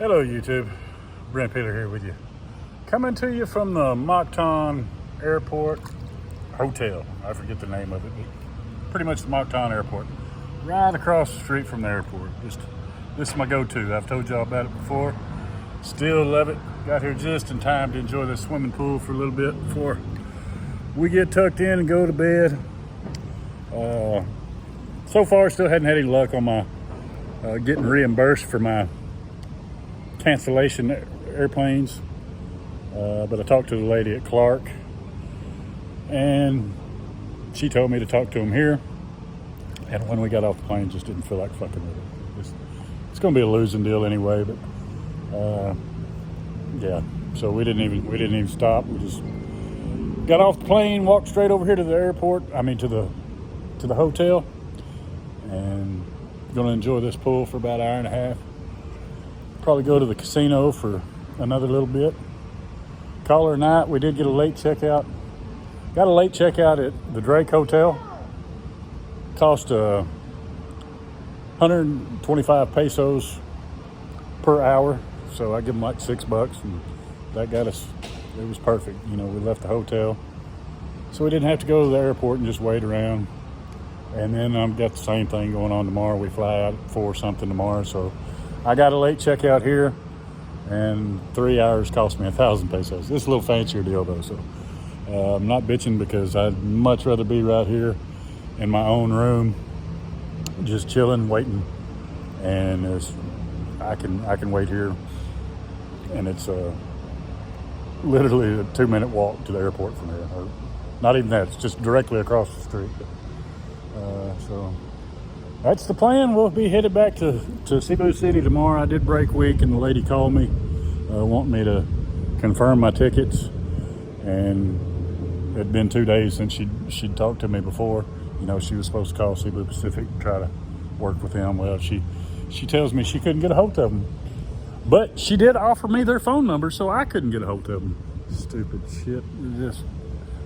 Hello YouTube, Brent Peeler here with you. Coming to you from the Mactan Airport Hotel. I forget the name of it, but pretty much the Mactan Airport. Right across the street from the airport. This is my go-to. I've told y'all about it before. Still love it. Got here just in time to enjoy this swimming pool for a little bit before we get tucked in and go to bed. So far, still hadn't had any luck on my getting reimbursed for my cancellation airplanes, but I talked to the lady at Clark and she told me to talk to him here, and when we got off the plane just didn't feel like fucking with it. It's gonna be a losing deal anyway, but yeah, so we didn't even stop. We just got off the plane, walked straight over here to the airport, to the hotel, and gonna enjoy this pool for about an hour and a half. Probably go to the casino for another little bit. Call her a night. We did get a late checkout. Got a late checkout at the Drake Hotel. Cost 125 pesos per hour. So I give them like $6, and that got us, it was perfect. We left the hotel. So we didn't have to go to the airport and just wait around. And then I've got the same thing going on tomorrow. We fly out at 4 something tomorrow. So I got a late checkout here, and 3 hours cost me 1,000 pesos. This is a little fancier deal though, so I'm not bitching because I'd much rather be right here in my own room, just chilling, waiting. And I can wait here, and it's literally a 2-minute walk to the airport from here. Or not even that; it's just directly across the street. So that's the plan. We'll be headed back to Cebu City tomorrow. I did break week, and the lady called me wanting me to confirm my tickets. And it'd been 2 days since she'd talked to me before. She was supposed to call Cebu Pacific and try to work with them. Well, she tells me she couldn't get a hold of them. But she did offer me their phone number, so I couldn't get a hold of them. Stupid shit.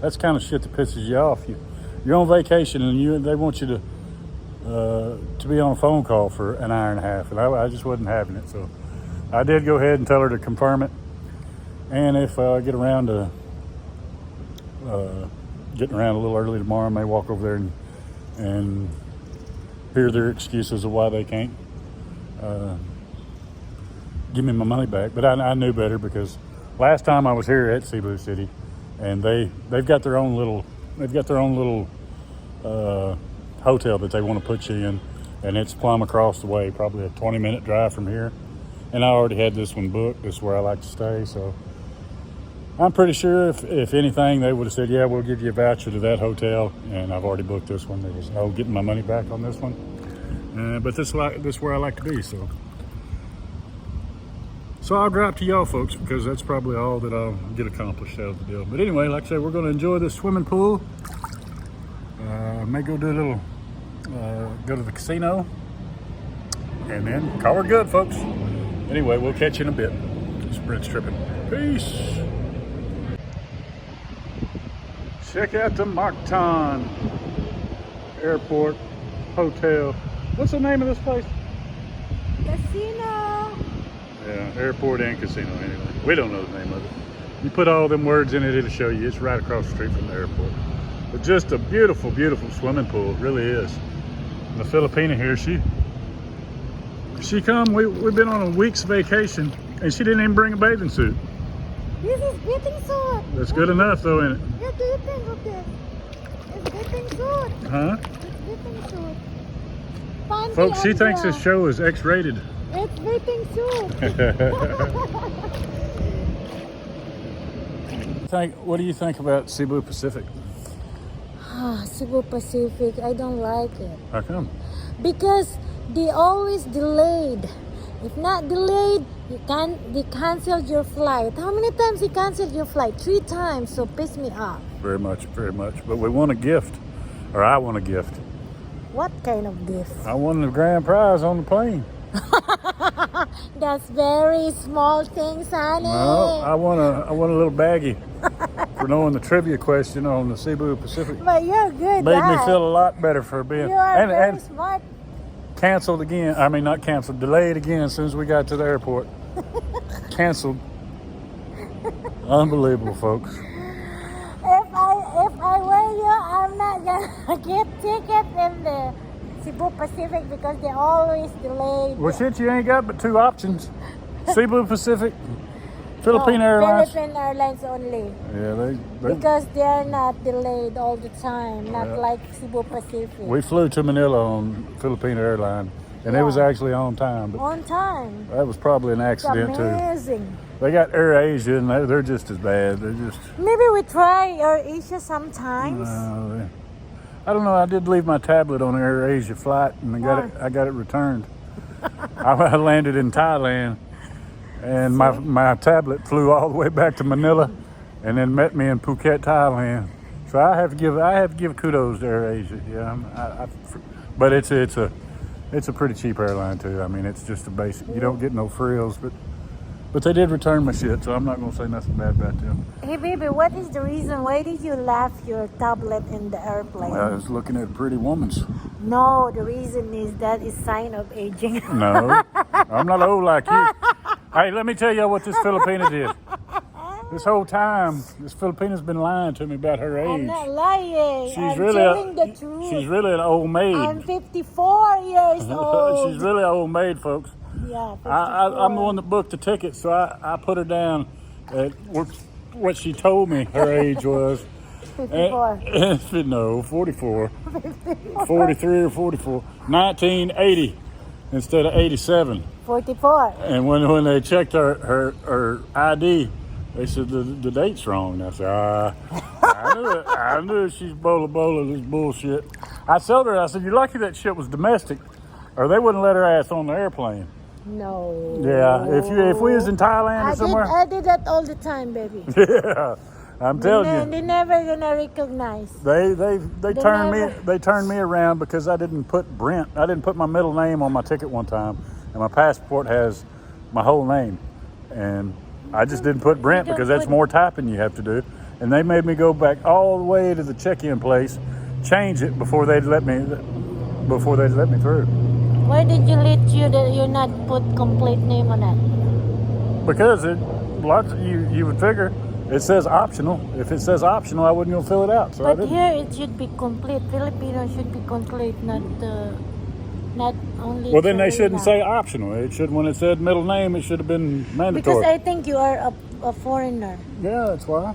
That's kind of shit that pisses you off. You're on vacation, and they want you to be on a phone call for an hour and a half, and I just wasn't having it. So I did go ahead and tell her to confirm it, and if I get around to getting around a little early tomorrow, I may walk over there and hear their excuses of why they can't give me my money back. But I knew better, because last time I was here at Cebu City, and they've got their own little hotel that they want to put you in, and it's plumb across the way, probably a 20-minute drive from here. And I already had this one booked. This is where I like to stay, so I'm pretty sure if anything, they would have said, yeah, we'll give you a voucher to that hotel, and I've already booked this one. There's no getting my money back on this one. But this is where I like to be, so I'll drop to y'all folks, because that's probably all that I'll get accomplished out of the deal. But anyway, like I said, we're going to enjoy this swimming pool. May go do a little, go to the casino, and then call her good, folks. Anyway, we'll catch you in a bit. It's Brent's tripping. Peace. Check out the Mactan Airport Hotel. What's the name of this place? Casino. Yeah, airport and casino anyway. We don't know the name of it. You put all them words in it, it'll show you. It's right across the street from the airport. But just a beautiful, beautiful swimming pool. It really is. And the Filipina here, she come, we've been on a week's vacation, and she didn't even bring a bathing suit. This is bathing suit. That's good enough though, isn't it? What do you think of this? It's bathing suit. Huh? It's bathing suit. Fancy Folks, she thinks umbrella. this show is X-rated. It's bathing suit. What do you think about Cebu Pacific? Cebu Pacific, I don't like it. How come? Because they always delayed. If not delayed, they canceled your flight. How many times they canceled your flight? 3 times, so piss me off. Very much, very much. But we want a gift, or I want a gift. What kind of gift? I won the grand prize on the plane. That's very small things, honey. No, I want a little baggie for knowing the trivia question on the Cebu Pacific. But you're good. Made me feel a lot better for being You are very smart. canceled again. I mean, not canceled, delayed again as soon as we got to the airport. Canceled. Unbelievable, folks. If I were you, I'm not gonna get ticket in the Cebu Pacific because they always delayed. Well, shit, you ain't got but two options: Cebu Pacific, Philippine Airlines. Philippine Airlines only. Yeah, they Because they're not delayed all the time, not like Cebu Pacific. We flew to Manila on Philippine Airlines, and it was actually on time. But on time. that was probably an It's accident too. amazing. They got Air Asia, and they're just as bad. They're just. Maybe we try Air Asia sometimes. I don't know. I did leave my tablet on an Air Asia flight, and I got it returned. I landed in Thailand, and my tablet flew all the way back to Manila, and then met me in Phuket, Thailand. So I have to give kudos to Air Asia. Yeah, but it's a pretty cheap airline too. I mean, it's just a basic. You don't get no frills, but they did return my shit, so I'm not gonna say nothing bad about them. Hey baby, what is the reason? Why did you left your tablet in the airplane? I was looking at a pretty woman's. No, the reason is that is sign of aging. No, I'm not old like you. Hey, let me tell you what this Filipina did. This whole time, this Filipina's been lying to me about her age. I'm not lying. I'm really telling the truth. She's really an old maid. I'm 54 years old. She's really an old maid, folks. Yeah, 54. I'm the one that booked the ticket, so I put her down at what she told me her age was. 54. No, 44. 43 or 44. 1980 instead of 87. 44. And when they checked her ID, they said the date's wrong. And I said, I knew it. I knew she's bola this bullshit. I told her, I said, you're lucky that shit was domestic, or they wouldn't let her ass on the airplane. No. Yeah, if we was in Thailand or somewhere. I did that all the time, baby. Yeah, I'm telling you. They never gonna recognize. They turned me around because I didn't put Brent. I didn't put my middle name on my ticket one time, and my passport has my whole name, and I just didn't put Brent because that's more typing you have to do. And they made me go back all the way to the check-in place, change it before they'd let me through. Why did you you not put complete name on that? Because you would figure it says optional. If it says optional, I wouldn't go fill it out. So but here it should be complete. Filipino should be complete, not only. Well, then they shouldn't say optional. It should, when it said middle name, it should have been mandatory. Because I think you are a foreigner. Yeah, that's why.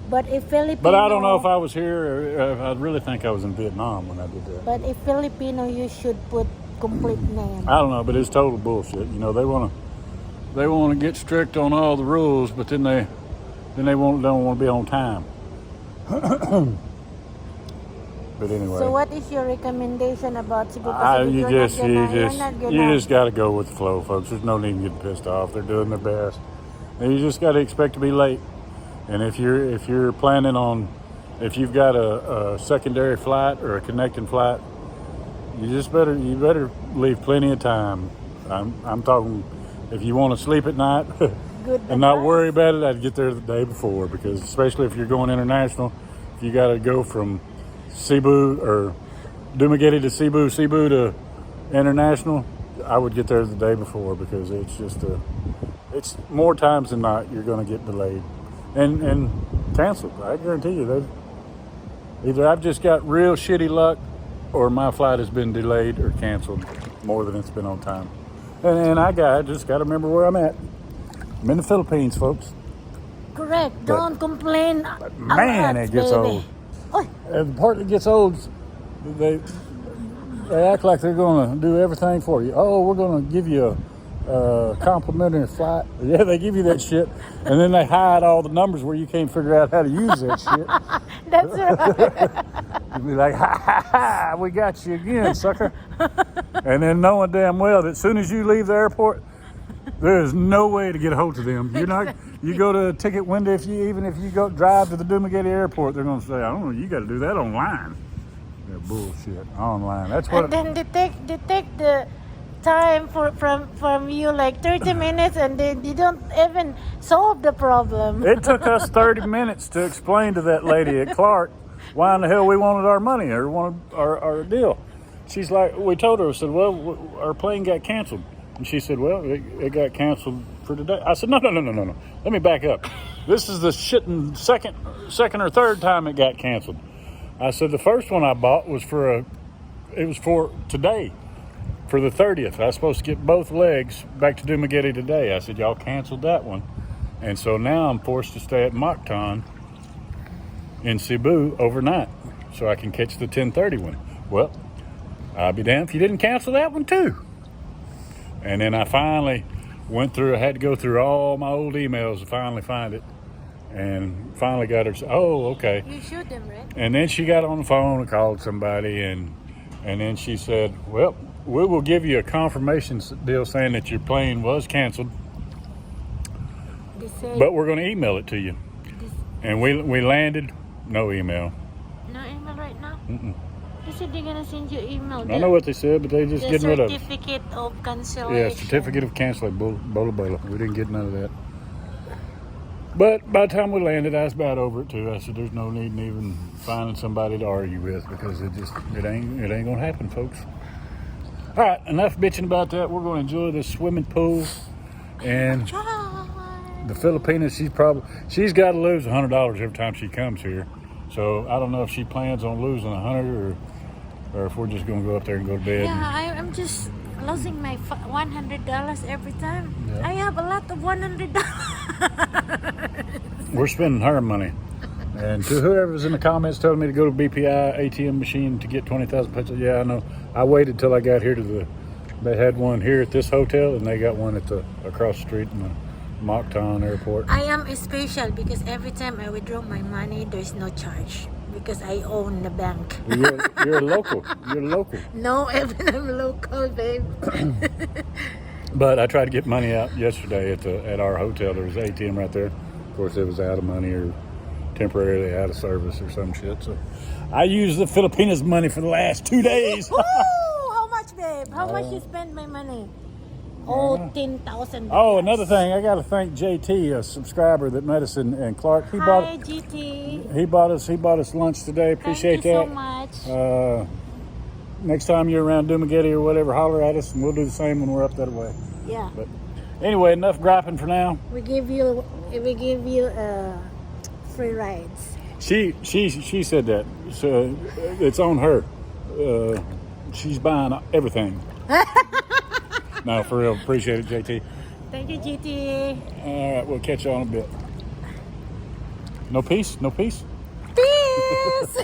But if Filipino. But I don't know if I was here. Or I really think I was in Vietnam when I did that. But if Filipino, you should put complete name. I don't know, but it's total bullshit. You know, they want to get strict on all the rules, but then they don't want to be on time. But anyway. So what is your recommendation about Cebu Pacific? You just got to go with the flow, folks. There's no need to get pissed off. They're doing their best. And you just got to expect to be late. And if you're planning on, if you've got a secondary flight or a connecting flight, you better leave plenty of time. I'm talking, if you want to sleep at night and not worry about it, I'd get there the day before, because especially if you're going international, if you got to go from Cebu or Dumaguete to Cebu to international, I would get there the day before, because it's just it's more times than not you're going to get delayed and canceled. I guarantee you, either I've just got real shitty luck, or my flight has been delayed or canceled more than it's been on time. And I just got to remember where I'm at. I'm in the Philippines, folks. Correct. Don't complain. Man, it gets old. And the part that gets old, they act like they're going to do everything for you. Oh, we're going to give you a complimentary flight. Yeah, they give you that shit, and then they hide all the numbers where you can't figure out how to use that shit. That's right. You'd be like, ha ha ha, we got you again, sucker. And then knowing damn well that as soon as you leave the airport, there is no way to get a hold of them. You go to a ticket window, even if you go drive to the Dumaguete airport, they're going to say, I don't know, you got to do that online. Yeah, bullshit, online. That's what. And then they take the time from you like 30 minutes, and they don't even solve the problem. It took us 30 minutes to explain to that lady at Clark why in the hell we wanted our money or wanted our deal. She's like, we told her, I said, well, our plane got canceled. And she said, well, it got canceled for today. I said, no. Let me back up. This is the shitting second or third time it got canceled. I said, the first one I bought was for today, for the 30th. I was supposed to get both legs back to Dumaguete today. I said, y'all canceled that one. And so now I'm forced to stay at Mactan in Cebu overnight so I can catch the 10:30 one. Well, I'll be damned if you didn't cancel that one too. And then I finally went through, I had to go through all my old emails to finally find it. And finally got her, oh, okay. You shoot them, right? And then she got on the phone and called somebody, and then she said, well, we will give you a confirmation deal saying that your plane was canceled, but we're going to email it to you. And we landed, no email. No email right now? They said they're going to send you email. I know what they said, but they just getting rid of it. Certificate of cancellation. Yeah, certificate of cancellation, bola. We didn't get none of that. But by the time we landed, I was about over it too. I said, there's no need in even finding somebody to argue with because it ain't going to happen, folks. All right, enough bitching about that. We're going to enjoy this swimming pool. And the Filipinas, she's got to lose $100 every time she comes here. So I don't know if she plans on losing $100 or if we're just going to go up there and go to bed. Yeah, I'm just losing my $100 every time. Yeah. I have a lot of $100. We're spending her money. And to whoever's in the comments telling me to go to BPI ATM machine to get 20,000 pesos, yeah, I know. I waited till I got here they had one here at this hotel, and they got one across the street in the Mactan airport. I am special because every time I withdraw my money, there's no charge because I own the bank. You're a local. You're a local. No, even I'm local, babe. But I tried to get money out yesterday at our hotel. There was an ATM right there. Of course, it was out of money or temporarily out of service or some shit. So I used the Filipinas money for the last 2 days. Woo! How much, babe? How much you spend my money? Oh, 10,000. Oh, another thing, I got to thank JT, a subscriber that met us in Clark. Hi, GT. He bought us lunch today. Appreciate Thank you that. so much. Next time you're around Dumaguete or whatever, holler at us, and we'll do the same when we're up that way. Yeah. But anyway, enough griping for now. We give you free rides. She said that, so it's on her. She's buying everything. No, for real. Appreciate it, JT. Thank you, GT. All right, we'll catch you on a bit. No peace? No peace? Peace!